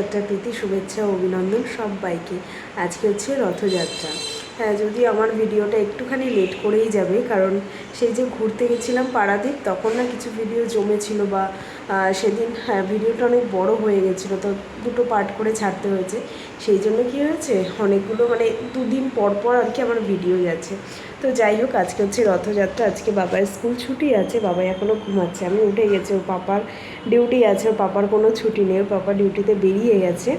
রথযাত্রা প্রীতি শুভেচ্ছা ও অভিনন্দন সবাইকে। আজকে হচ্ছে রথযাত্রা। হ্যাঁ, যদি আমার ভিডিওটা একটুখানি লেট করেই যাবে, কারণ সেই যে ঘুরতে গেছিলাম পারাদ্বীপ, তখন না কিছু ভিডিও জমেছিল বা সেদিন ভিডিওটা অনেক বড় হয়ে গেছিলো, তো দুটো পার্ট করে ছাড়তে হয়েছে। সেই জন্য কী হয়েছে, অনেকগুলো মানে দুদিন পর পর আর কি আমার ভিডিও যাচ্ছে। তো যাই হোক, আজকে হচ্ছে রথযাত্রা। আজকে বাবার স্কুল ছুটি আছে, বাবা এখনও ঘুমাচ্ছে। আমি উঠে গেছি, ওর পাপার ডিউটি আছে, ওর পাপার কোনো ছুটি নেই, ওর পাপা ডিউটিতে বেরিয়ে গেছে।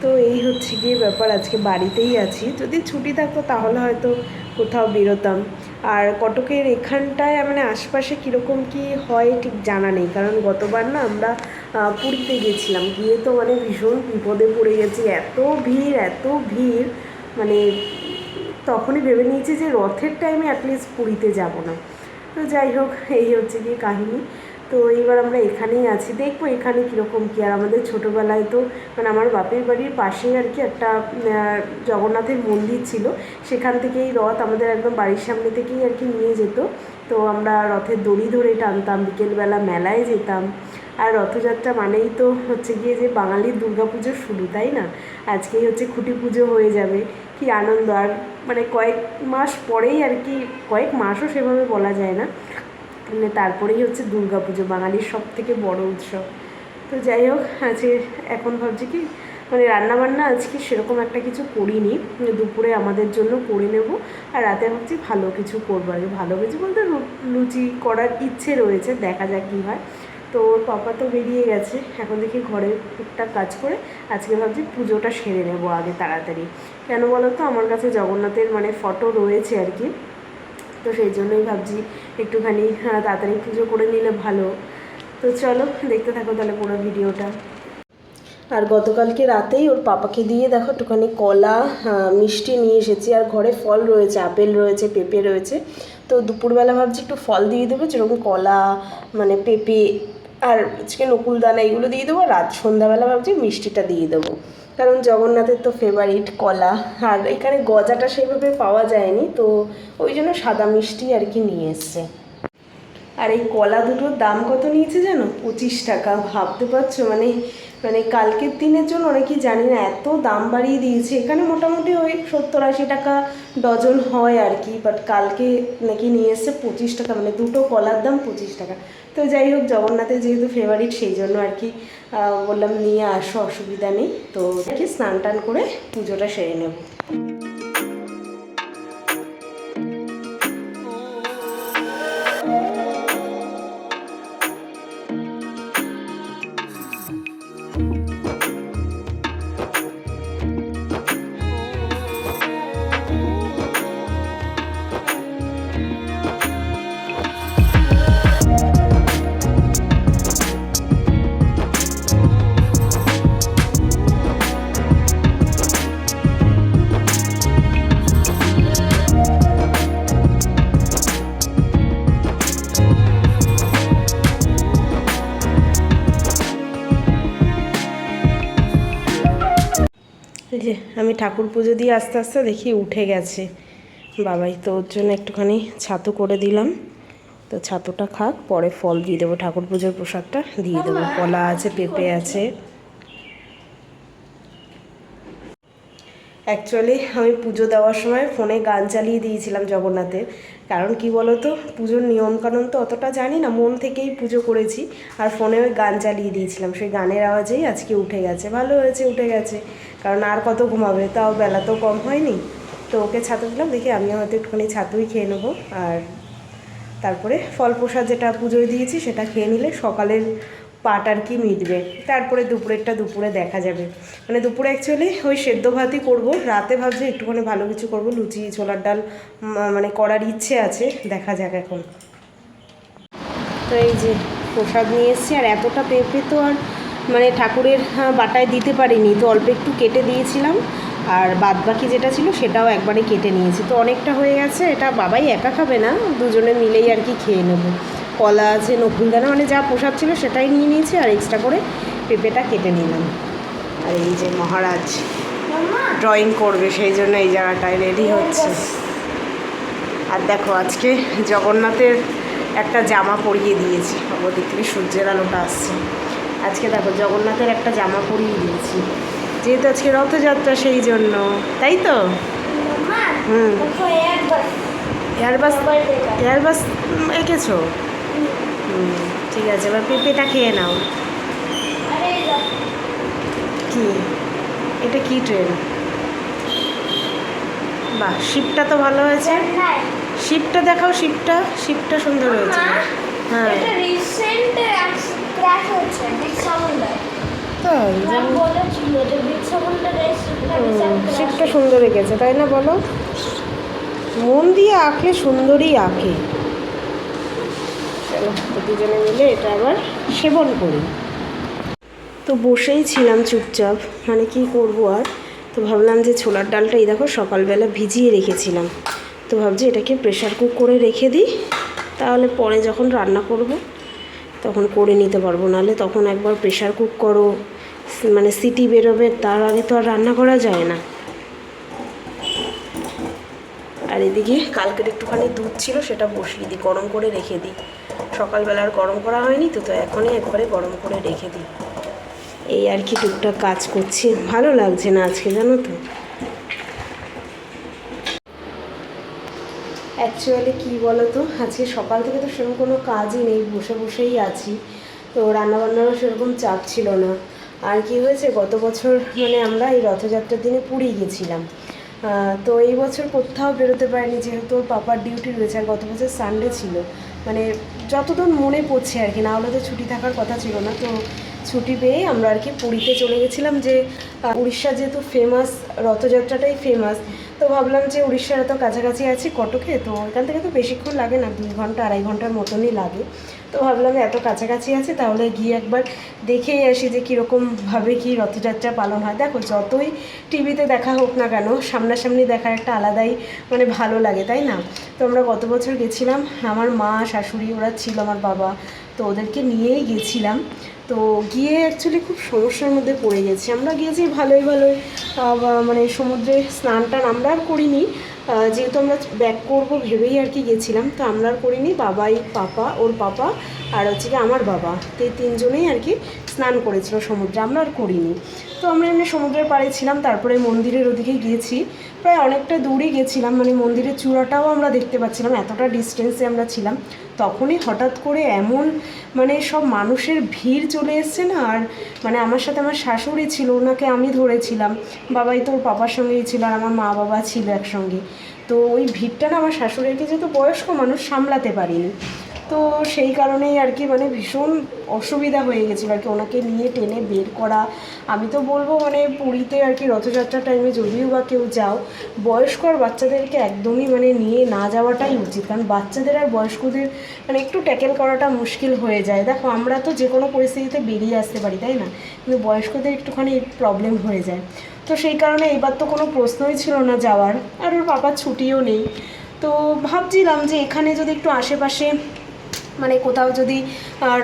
তো এই হচ্ছে গিয়ে ব্যাপার, আজকে বাড়িতেই আছি। যদি ছুটি থাকতো তাহলে হয়তো কোথাও বেরোতাম। আর কটকের এখানটায় মানে আশপাশে কীরকম কী হয় ঠিক জানা নেই, কারণ গতবার না আমরা পুরীতে গেছিলাম, গিয়ে তো মানে ভীষণ বিপদে পড়ে গেছি। এত ভিড় মানে তখনই ভেবে নিয়েছি যে রথের টাইমে অ্যাটলিস্ট পুরীতে যাব না। তো যাই হোক, এই হচ্ছে কি কাহিনী। তো এইবার আমরা এখানেই আছি, দেখবো এখানে কীরকম কী। আর আমাদের ছোটোবেলায় তো মানে আমার বাপের বাড়ির পাশেই আর কি একটা জগন্নাথের মন্দির ছিল, সেখান থেকেই রথ আমাদের একদম বাড়ির সামনে থেকেই আর কি নিয়ে যেত। তো আমরা রথের দড়ি ধরে টানতাম, বিকেলবেলা মেলায় যেতাম। আর রথযাত্রা মানেই তো হচ্ছে গিয়ে যে বাঙালির দুর্গাপুজোর শুরু, তাই না? আজকেই হচ্ছে খুঁটি পুজো হয়ে যাবে, কি আনন্দ। আর মানে কয়েক মাস পরেই আর কি, কয়েক মাসও সেভাবে বলা যায় না, মানে তারপরেই হচ্ছে দুর্গাপুজো, বাঙালির সব থেকে বড় উৎসব। তো যাই হোক, আজকে এখন ভাবছি কি মানে রান্নাবান্না আজকে সেরকম একটা কিছু করিনি, দুপুরে আমাদের জন্য করে নেব। আর রাতে ভাবছি ভালো কিছু করবো, আর ভালো কিছু বলতে লুচি করার ইচ্ছে রয়েছে, দেখা যাক কী হয়। তো ওর পাপা তো বেরিয়ে গেছে, এখন দেখি ঘরে টুকটাক কাজ করে আজকে ভাবছি পুজোটা সেরে নেবো আগে তাড়াতাড়ি। কেন বলো তো, আমার কাছে জগন্নাথের মানে ফটো রয়েছে আর কি, তো সেই জন্যই ভাবছি একটুখানি তাড়াতাড়ি পুজো করে নিলে ভালো। তো চলো দেখতে থাকো তাহলে পুরো ভিডিওটা। আর গতকালকে রাতেই ওর পাপাকে দিয়ে দেখো একটুখানি কলা মিষ্টি নিয়ে এসেছি, আর ঘরে ফল রয়েছে, আপেল রয়েছে, পেঁপে রয়েছে। তো দুপুরবেলা ভাবছি একটু ফল দিয়ে দেবো, যেরকম কলা মানে পেঁপে আর আজকে নকুলদানা এগুলো দিয়ে দেবো। রাত সন্ধ্যাবেলা ভাবছি মিষ্টিটা দিয়ে দেবো, কারণ জগন্নাথের তো ফেভারিট কলা। আর এখানে গজাটা সেইভাবে পাওয়া যায়নি, তো ওই জন্য সাদা মিষ্টি আর কি নিয়ে এসছে। আর এই কলা দুটোর দাম কত নিয়েছে জানো? 25 টাকা। ভাবতে পারছো মানে মানে কালকের দিনের জন্য অনেকেই জানি না এত দাম বাড়িয়ে দিয়েছে। এখানে মোটামুটি ওই 70-80 টাকা ডজন হয় আর কি, বাট কালকে নাকি নিয়ে এসছে 25 টাকা, মানে দুটো কলার দাম 25 টাকা। তো যাই হোক, জগন্নাথের যেহেতু ফেভারিট সেই জন্য আর কি বললাম নিয়ে আসো, অসুবিধা নেই। তো দেখি স্নান টান করে পুজোটা সেরে নেব। এই যে আমি ঠাকুর পুজো দিয়ে আস্তে আস্তে দেখি উঠে গেছে বাবাই, তো ওর জন্য একটুখানি ছাতু করে দিলাম। তো ছাতুটা খাক, পরে ফল দিয়ে দেবো, ঠাকুর পুজোর প্রসাদটা দিয়ে দেবো। কলা আছে, পেঁপে আছে। অ্যাকচুয়ালি আমি পুজো দেওয়ার সময় ফোনে গান চালিয়ে দিয়েছিলাম জগন্নাথের, কারণ কি বলো তো, পুজোর নিয়মকানুন তো অতটা জানি না, মন থেকেই পুজো করেছি। আর ফোনে ওই গান চালিয়ে দিয়েছিলাম, সেই গানের আওয়াজেই আজকে উঠে গেছে। ভালো হয়েছে উঠে গেছে, কারণ আর কত ঘুমাবে, তাও বেলা তো কম হয়নি। তো ওকে ছাতু দিলাম, দেখি আমিও হয়তো একটুখানি ছাতুই খেয়ে নেবো। আর তারপরে ফল প্রসাদ যেটা পুজোয় দিয়েছি সেটা খেয়ে নিলে সকালের পাট আর কি মিটবে। তারপরে দুপুরেরটা দুপুরে দেখা যাবে, মানে দুপুরে অ্যাকচুয়ালি ওই সেদ্ধ ভাতই করবো। রাতে ভাবছি একটুখানি ভালো কিছু করবো, লুচি ছোলার ডাল মানে করার ইচ্ছে আছে, দেখা যাক এখন। তো এই যে প্রসাদ নিয়ে এসেছি, আর এতটা পেঁপে তো আর মানে ঠাকুরের বাটায় দিতে পারিনি, তো অল্প একটু কেটে দিয়েছিলাম। আর বাদবাকি যেটা ছিল সেটাও একবারে কেটে নিয়েছি, তো অনেকটা হয়ে গেছে। এটা বাবাই একা খাবে না, দুজনে মিলেই আর কি খেয়ে নেব। কলা আছে, নকুলদানা, মানে যা প্রসাদ ছিল সেটাই নিয়ে নিয়েছি, আর এক্সট্রা করে পেঁপেটা কেটে নিলাম। আর এই যে মহারাজ ড্রয়িং করবে, সেই জন্য এই জায়গাটায় রেডি হচ্ছে। আর দেখো আজকে জগন্নাথের একটা জামা পরিয়ে দিয়েছি, ওদিক থেকে সূর্যের আলোটা আসছে। আজকে দেখো জগন্নাথের একটা জামা পরিয়ে দিয়েছি। যেহেতু আজকে রথযাত্রা সেই জন্য, তাই তো? হুম, এয়ারবাস এয়ারবাস এঁকেছো? হুম, ঠিক আছে, এবার পেঁপেটা খেয়ে নাও। কি এটা, কি ট্রেন? বাহ, শিপটা তো ভালো হয়েছে। শিপটা দেখাও, শিপটা শিপটা সুন্দর হয়েছে। হ্যাঁ শিপটা সুন্দর এঁকেছে, তাই না বলো? মন দিয়ে আঁকলে সুন্দরই আঁকে। চলো দুজনে মিলে এটা আবার সেবন করি। তো বসেই ছিলাম চুপচাপ, মানে কি করব আর। তো ভাবলাম যে ছোলার ডালটা এই দেখো সকালবেলা ভিজিয়ে রেখেছিলাম, তো ভাবছি এটাকে প্রেশার কুক করে রেখে দিই, তাহলে পরে যখন রান্না করব তখন করে নিতে পারবো। নাহলে তখন একবার প্রেশার কুক করো, মানে সিটি বেরোবে, তার আগে তো আর রান্না করা যায় না। আর এদিকে কালকের একটুখানি দুধ ছিল, সেটা বসিয়ে দিই, গরম করে রেখে দিই। সকালবেলা আর গরম করা হয়নি, তো এখনই একবারে গরম করে রেখে দিই। এই আর কি টুকটাক কাজ করছি, ভালো লাগছে না আজকে, জানো তো। অ্যাকচুয়ালি কী বলো তো, আজকে সকাল থেকে তো সেরকম কোনো কাজই নেই, বসে বসেই আছি। তো রান্নাবান্নারও সেরকম চাপ ছিল না। আর কি হয়েছে, গত বছর মানে আমরা এই রথযাত্রার দিনে পুরী গেছিলাম। তো এই বছর কোথাও বেরোতে পারিনি, যেহেতু ওর পাপার ডিউটি রয়েছে, আর গত বছর সানডে ছিল। মানে যতদূর মনে পড়ছে আর কি, না হলে তো ছুটি থাকার কথা ছিল না। তো ছুটি পেয়ে আমরা আর কি পুরীতে চলে গেছিলাম, যে উড়িষ্যা যেহেতু ফেমাস, রথযাত্রাটাই ফেমাস। তো ভাবলাম যে উড়িষ্যার তো কাছাকাছি আছি কটকে, তো এখান থেকে তো বেশিক্ষণ লাগে না, 2 ঘন্টা 2.5 ঘন্টার মতনই লাগে। তো ভাবলাম এত কাছাকাছি আছে, তাহলে গিয়ে একবার দেখেই আসি যে কীরকমভাবে কী রথযাত্রা পালন হয়। দেখো যতই টিভিতে দেখা হোক না কেন, সামনাসামনি দেখার একটা আলাদাই মানে ভালো লাগে, তাই না? তো আমরা গত বছর গেছিলাম, আমার মা শাশুড়ি ওরা ছিল, আমার বাবা, তো ওদেরকে নিয়েই গেছিলাম। তো গিয়ে অ্যাকচুয়ালি খুব সমস্যার মধ্যে পড়ে গেছি। আমরা গিয়েছি ভালোই মানে সমুদ্রে স্নান টান আমরা আর করিনি, যেহেতু আমরা ব্যাক করবো ভেবেই আর কি গেছিলাম। তো আমরা আর করিনি, বাবাই, পাপা, ওর পাপা আর হচ্ছে কি আমার বাবা, তো এই 3 জনেই আর কি স্নান করেছিল সমুদ্রে, আমরা আর করিনি। তো আমরা এমনি সমুদ্রের পাড়ে ছিলাম, তারপরে মন্দিরের ওদিকে গিয়েছি, প্রায় অনেকটা দূরেই গেছিলাম, মানে মন্দিরের চূড়াটাও আমরা দেখতে পাচ্ছিলাম, এতটা ডিস্টেন্সে আমরা ছিলাম। তখনই হঠাৎ করে এমন মানে সব মানুষের ভিড় চলে এসছে না। আর মানে আমার সাথে আমার শাশুড়ি ছিল, ওনাকে আমি ধরেছিলাম, বাবাই তো ওর পাপার সঙ্গেই ছিল, আর আমার মা বাবা ছিল একসঙ্গে। তো ওই ভিড়টা না আমার শাশুড়িকে, যেহেতু বয়স্ক মানুষ, সামলাতে পারিনি। তো সেই কারণেই আর কি মানে ভীষণ অসুবিধা হয়ে গেছিলো আর কি, ওনাকে নিয়ে টেনে বের করা। আমি তো বলবো মানে পুরীতে আর কি রথযাত্রার টাইমে যদিও বা কেউ যাও, বয়স্ক আর বাচ্চাদেরকে একদমই মানে নিয়ে না যাওয়াটাই উচিত, কারণ বাচ্চাদের আর বয়স্কদের মানে একটু ট্যাকেল করাটা মুশকিল হয়ে যায়। দেখো আমরা তো যে কোনো পরিস্থিতিতে বেরিয়ে আসতে পারি, তাই না? কিন্তু বয়স্কদের একটুখানি প্রবলেম হয়ে যায়। তো সেই কারণে এবার তো কোনো প্রশ্নই ছিল না যাওয়ার, আর ওর বাবার ছুটিও নেই। তো ভাবছিলাম যে এখানে যদি একটু আশেপাশে মানে কোথাও যদি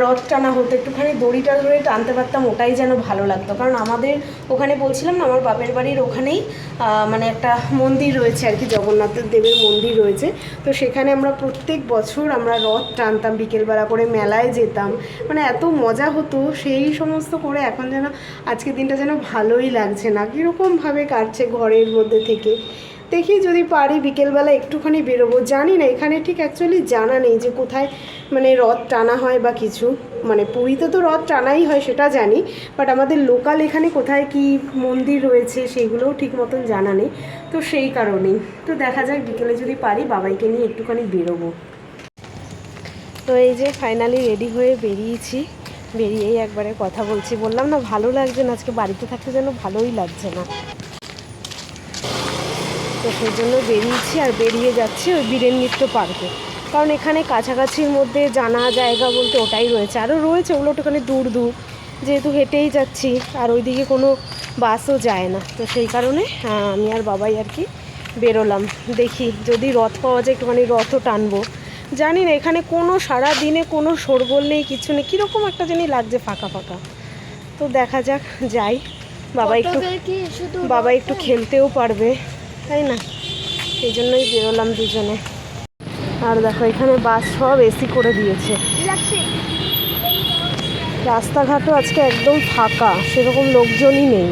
রথ টানা হতো, একটুখানি দড়িটা ধরে টানতে পারতাম, ওটাই যেন ভালো লাগতো। কারণ আমাদের ওখানে বলছিলাম না, আমার বাপের বাড়ির ওখানেই মানে একটা মন্দির রয়েছে আর কি, জগন্নাথ দেবের মন্দির রয়েছে। তো সেখানে আমরা প্রত্যেক বছর আমরা রথ টানতাম, বিকেলবেলা করে মেলায় যেতাম, মানে এত মজা হতো সেই সমস্ত করে। এখন যেন আজকের দিনটা যেন ভালোই লাগছে না, কীরকমভাবে কাটছে ঘরের মধ্যে থেকে। দেখি যদি পারি বিকেলবেলা একটুখানি বেরোবো। জানি না, এখানে ঠিক অ্যাকচুয়ালি জানা নেই যে কোথায় মানে রথ টানা হয় বা কিছু। মানে পুরীতে তো রথ টানাই হয় সেটা জানি, বাট আমাদের লোকাল এখানে কোথায় কি মন্দির রয়েছে সেগুলোও ঠিক মতন জানা নেই। তো সেই কারণেই তো দেখা যাক, বিকেলে যদি পারি বাবাইকে নিয়ে একটুখানি বেরোবো। তো এই যে ফাইনালি রেডি হয়ে বেরিয়েছি, বেরিয়েই একবারে কথা বলছি। বললাম না ভালো লাগছে না, আজকে বাড়িতে থাকতে যেন ভালোই লাগছে না। তো সেই জন্য বেরিয়েছি, আর বেরিয়ে যাচ্ছি ওই বীরেন মিত্র পার্কে, কারণ এখানে কাছাকাছির মধ্যে জানা জায়গা বলতে ওটাই রয়েছে। আরও রয়েছে ওগুলো একটুখানি দূর দূর, যেহেতু হেঁটেই যাচ্ছি, আর ওইদিকে কোনো বাসও যায় না। তো সেই কারণে আমি আর বাবাই আর কি বেরোলাম। দেখি যদি রথ পাওয়া যায়, একটুখানি রথও টানবো। জানি না এখানে কোনো সারা দিনে কোনো শোরগোল নেই, কিছু নেই, কীরকম একটা জানি লাগছে ফাঁকা ফাঁকা। তো দেখা যাক, যাই। বাবা একটু খেলতেও পারবে, তাই না? সেই জন্যই বেরোলাম দুজনে। আর দেখো এখানে বাস সব এসি করে দিয়েছে, রাস্তাঘাটও আজকে একদম ফাঁকা, সেরকম লোকজনই নেই।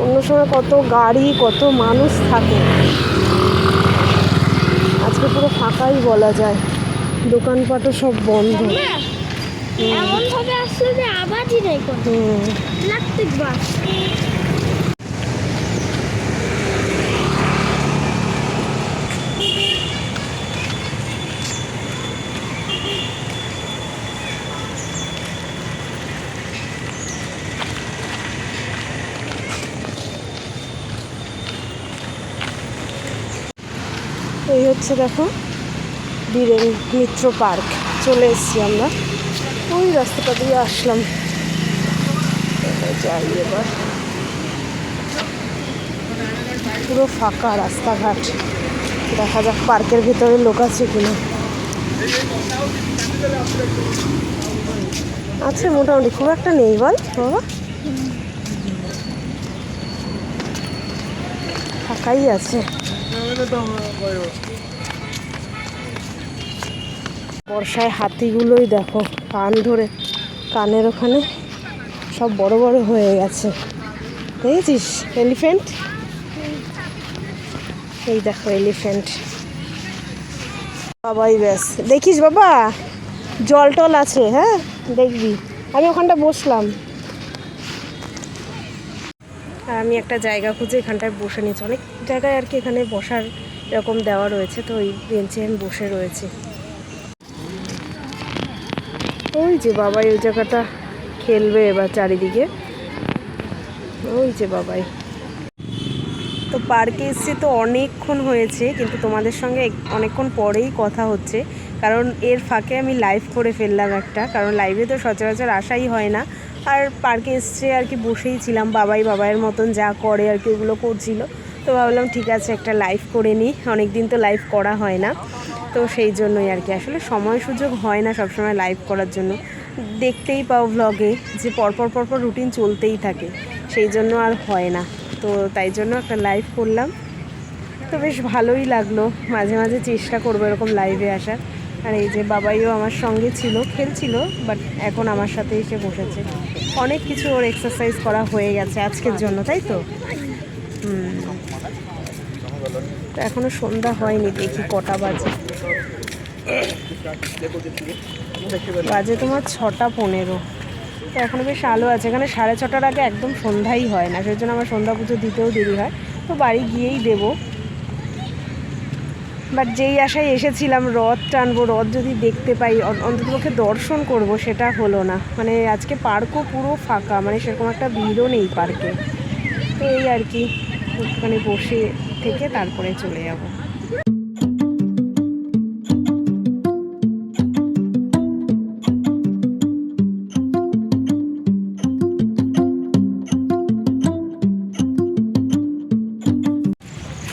অন্য সময় কত গাড়ি কত মানুষ থাকে, আজকে পুরো ফাঁকাই বলা যায়, দোকানপাটও সব বন্ধ। এমন ভাবে আসলে যে আওয়াজই নেই কোনো, ইলেকট্রিক বাস। এই হচ্ছে দেখো বীরেন মিত্র পার্ক, চলে এসেছি আমরা, ওই রাস্তাটা দিয়ে আসলাম। যাই এবার, পুরো ফাঁকা রাস্তাঘাট, দেখা যাক পার্কের ভেতরে লোক আছে কিনা। আছে মোটামুটি, খুব একটা নেই বল বাবা, ফাঁকাই আছে। বর্ষায় হাতিগুলোই দেখো কান ধরে, কানের ওখানে সব বড় বড় হয়ে গেছে, দেখেছিস এলিফ্যান্ট, এই দেখো এলিফ্যান্ট। বাবাই ব্যাস, দেখিস বাবা জল টল আছে, হ্যাঁ দেখবি। আমি ওখানটা বসলাম, আর আমি একটা জায়গা খুঁজে এখানটায় বসে নিয়েছি, অনেক জায়গায় আর কি এখানে বসার এরকম দেওয়া রয়েছে, তো ওই বেঞ্চে আমি বসে রয়েছি। ওই যে বাবাই ওই জায়গাটা খেলবে এবার চারিদিকে, ওই যে বাবাই। তো পার্কে এসেছি তো অনেকক্ষণ হয়েছে, কিন্তু তোমাদের সঙ্গে অনেকক্ষণ পরেই কথা হচ্ছে, কারণ এর ফাঁকে আমি লাইভ করে ফেললাম একটা, কারণ লাইভে তো সচরাচর আসাই হয় না। আর পার্কে এসছে আর কি বসেই ছিলাম, বাবাইয়ের মতন যা করে আর কি ওগুলো করছিল, তো ভাবলাম ঠিক আছে একটা লাইভ করে নিই, অনেক দিন তো লাইভ করা হয় না, তো সেই জন্যই আর কি। আসলে সময় সুযোগ হয় না সবসময় লাইভ করার জন্য, দেখতেই পাও ব্লগে যে পরপর রুটিন চলতেই থাকে, সেই জন্য আর হয় না, তো তাই জন্য একটা লাইভ করলাম। তো বেশ ভালোই লাগলো, মাঝে মাঝে চেষ্টা করবো এরকম লাইভে আসার। আর এই যে বাবাইও আমার সঙ্গে ছিল, খেলছিল, বাট এখন আমার সাথে এসে বসেছে। অনেক কিছু ওর এক্সারসাইজ করা হয়ে গেছে আজকের জন্য, তাই তো? তো এখনও সন্ধ্যা হয়নি, দেখি কটা বাজে, বাজে তোমার 6:15। তো এখনও বেশ আলো আছে, এখানে 6:30টার আগে একদম সন্ধ্যাই হয় না, সেই জন্য আমার সন্ধ্যা পুজো দিতেও দেরি হয়, তো বাড়ি গিয়েই দেবো। বাট যেই আশায় এসেছিলাম রথ টানবো, রথ যদি দেখতে পাই, অন্ততপক্ষে দর্শন করব, সেটা হলো না। মানে আজকে পার্কও পুরো ফাঁকা, মানে সেরকম একটা ভিড়ও নেই পার্কে, তো এই আর কি, ওখানে বসে থেকে তারপরে চলে যাব।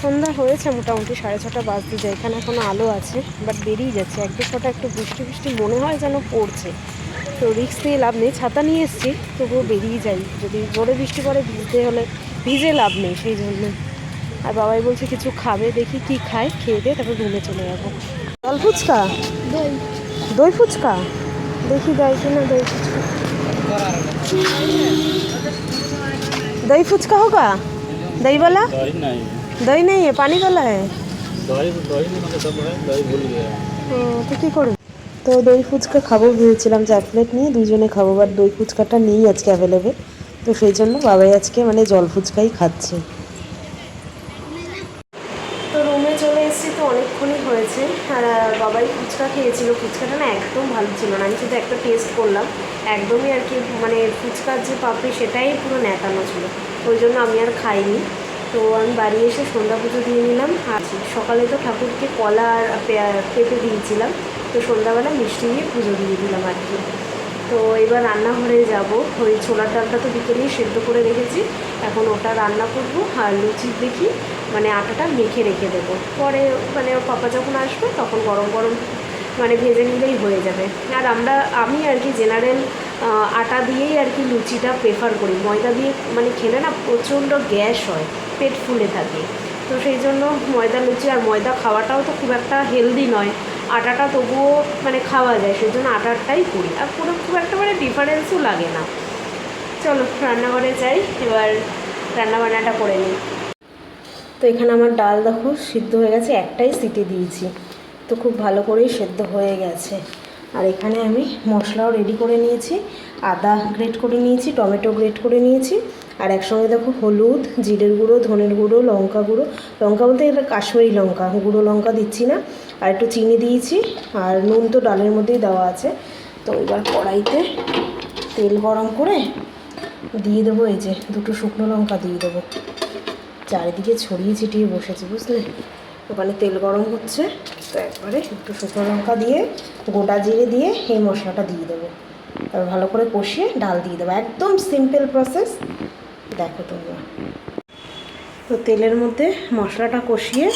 সন্ধ্যা হয়েছে মোটামুটি, 6:30 বাজতে যায়, এখানে এখনও আলো আছে, বাট বেরিয়ে যাচ্ছে, 1-2 একটু বৃষ্টি বৃষ্টি মনে হয় যেন পড়ছে, তো রিস্ক নিয়ে লাভ নেই, ছাতা নিয়ে এসেছি, তবুও বেরিয়ে যাই, যদি জোরে বৃষ্টি পড়ে ভিজতে হলে ভিজে লাভ নেই, সেই জন্য। আর বাবাই বলছে কিছু খাবে, দেখি কি খায়, খেয়ে দিয়ে তারপর রুমে চলে যাবো। জল ফুচকা, দই ফুচকা, দেখি দেয় কিনা দই ফুচকা। दही फुचका होगा, दही वाला? दही नहीं है, पानी वाला है। তো কী করবো, তো দই ফুচকা খাবো ভেবেছিলাম, 4 প্লেট নিয়ে দুজনে খাবো, বাট দই ফুচকাটা নেই আজকে অ্যাভেলেবেল, তো সেই জন্য বাবাই আজকে মানে জল ফুচকাই খাচ্ছে। তো রুমে চলে এসেছি, তো অনেকক্ষণই হয়েছে, আর বাবাই ফুচকা খেয়েছিল, ফুচকাটা না একদম ভালো ছিল না, আমি শুধু একটা টেস্ট করলাম, একদমই আর কি মানে ফুচকার যে পাপড়ি সেটাই পুরো ন্যাকানো ছিল, ওই জন্য আমি আর খাইনি। তো আমি বাড়ি এসে সন্ধ্যা পুজো দিয়ে নিলাম, আর সকালে তো ঠাকুরকে কলা আর পেঁপে দিয়েছিলাম, তো সন্ধ্যাবেলা মিষ্টি দিয়ে পুজো দিয়ে দিলাম আর কি। তো এবার রান্নাঘরে যাব, ওই ছোলার ডালটা তো বিকেলেই সেদ্ধ করে রেখেছি, এখন ওটা রান্না করবো, আর লুচি দেখি মানে আটাটা মেখে রেখে দেবো, পরে মানে ওর পাপা যখন আসবে তখন গরম গরম মানে ভেজে নিলেই হয়ে যাবে। আর আমি আর কি জেনারেল আটা দিয়েই আর কি লুচিটা প্রেফার করি, ময়দা দিয়ে মানে খেলে না প্রচণ্ড গ্যাস হয়, পেট ফুলে থাকে, তো সেই জন্য ময়দা লুচি, আর ময়দা খাওয়াটাও তো খুব একটা হেলদি নয়, আটাটা তবুও মানে খাওয়া যায়, সেই জন্য আটারটাই করি, আর পুরো খুব একটা মানে ডিফারেন্সও লাগে না। চলো রান্নাঘরে যাই, এবার রান্নাবান্নাটা করে নিই। তো এখানে আমার ডাল দেখো সিদ্ধ হয়ে গেছে, একটাই সিটি দিয়েছি, তো খুব ভালো করেই সেদ্ধ হয়ে গেছে। আর এখানে আমি মশলাও রেডি করে নিয়েছি, আদা গ্রেট করে নিয়েছি, টমেটো গ্রেট করে নিয়েছি, আর একসঙ্গে দেখো হলুদ, জিরের গুঁড়ো, ধনের গুঁড়ো, লঙ্কা গুঁড়ো, লঙ্কা বলতে এটা কাশ্মীরি লঙ্কা, গুঁড়ো লঙ্কা দিচ্ছি না, আর একটু চিনি দিয়েছি, আর নুন তো ডালের মধ্যেই দেওয়া আছে। তো এবার কড়াইতে তেল গরম করে দিয়ে দেবো, এই যে দুটো শুকনো লঙ্কা দিয়ে দেবো, চারিদিকে ছড়িয়ে ছিটিয়ে বসেছে বুঝলে। ওখানে তেল গরম হচ্ছে, তো একবারে একটু শুকনো লঙ্কা দিয়ে গোটা জিরে দিয়ে এই মশলাটা দিয়ে দেবো, তারপর ভালো করে কষিয়ে ডাল দিয়ে দেবো। একদম সিম্পল প্রসেস, দেখো তোমরা। তো তেলের মধ্যে মশলাটা কষিয়ে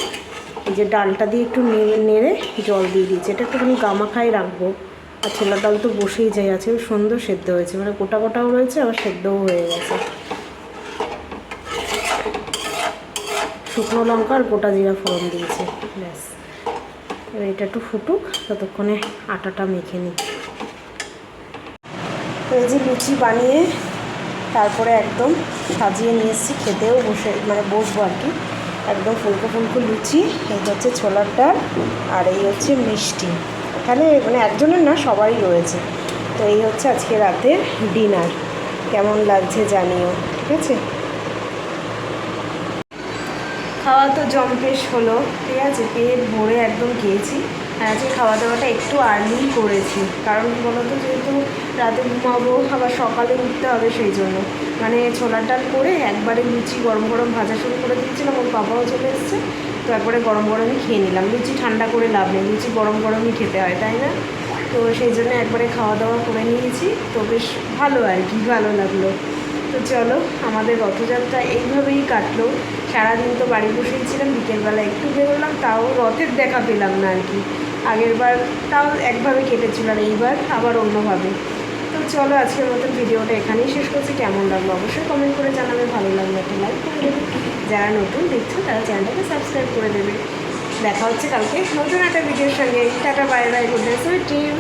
এই যে ডালটা দিয়ে একটু নেড়ে নেড়ে জল দিয়ে দিয়েছি, এটা একটুখানি গামাখাই রাখবো। আর ছোলার ডাল তো বসেই যাই আছে, সুন্দর সেদ্ধ হয়েছে, মানে গোটা গোটাও রয়েছে আবার সেদ্ধও হয়ে গেছে। শুকনো লঙ্কা আর গোটা জিরা ফোড়ন দিয়েছি, ব্যাস। এবার এটা একটু ফুটুক, ততক্ষণে আটাটা মেখে নিই। তো এই যে লুচি বানিয়ে তারপরে একদম সাজিয়ে নিয়ে এসেছি, খেতেও বসবো আর কি। একদম ফুলকো ফুলকো লুচি, এই হচ্ছে ছোলার ডাল, আর এই হচ্ছে মিষ্টি। এখানে মানে একজনের না, সবারই রয়েছে। তো এই হচ্ছে আজকে রাতের ডিনার, কেমন লাগছে জানিও, ঠিক আছে। খাওয়া তো জম্পেশ হলো, ঠিক আছে, পেট ভরে একদম খেয়েছি। আর আজকে খাওয়া দাওয়াটা একটু আর্লিই করেছি, কারণ কী বলো তো, যেহেতু রাতে ঘুমাবো আবার সকালে উঠতে হবে, সেই জন্য মানে ছোলার ডাল করে একবারে লুচি গরম গরম ভাজা শুরু করে দিয়েছিলাম, ওর বাবাও চলে এসছে, তো একবারে গরম গরমই খেয়ে নিলাম। লুচি ঠান্ডা করে লাভ নেই, লুচি গরম গরমই খেতে হয়, তাই না? তো সেই জন্য একবারে খাওয়া দাওয়া করে নিয়েছি, তো বেশ ভালো আর কি, ভালো লাগলো। তো চলো, আমাদের রথযাত্রা এইভাবেই কাটলো। সারাদিন তো বাড়ি বসেই ছিলাম, বিকেলবেলা একটু বেরোলাম, তাও রথের দেখা পেলাম না আর কি। আগের বার তাও একভাবে কেটেছিল, আর এইবার আবার অন্যভাবে। তো চলো, আজকের মতন ভিডিওটা এখানেই শেষ করছি। কেমন লাগলো অবশ্যই কমেন্ট করে জানাবে, ভালো লাগলে একটা লাইক করে দেবে, যারা নতুন দেখছো তারা চ্যানেলটাকে সাবস্ক্রাইব করে দেবে। দেখা হচ্ছে কালকে নতুন একটা ভিডিওর সঙ্গে। Tata, bye bye, good night sweet dream.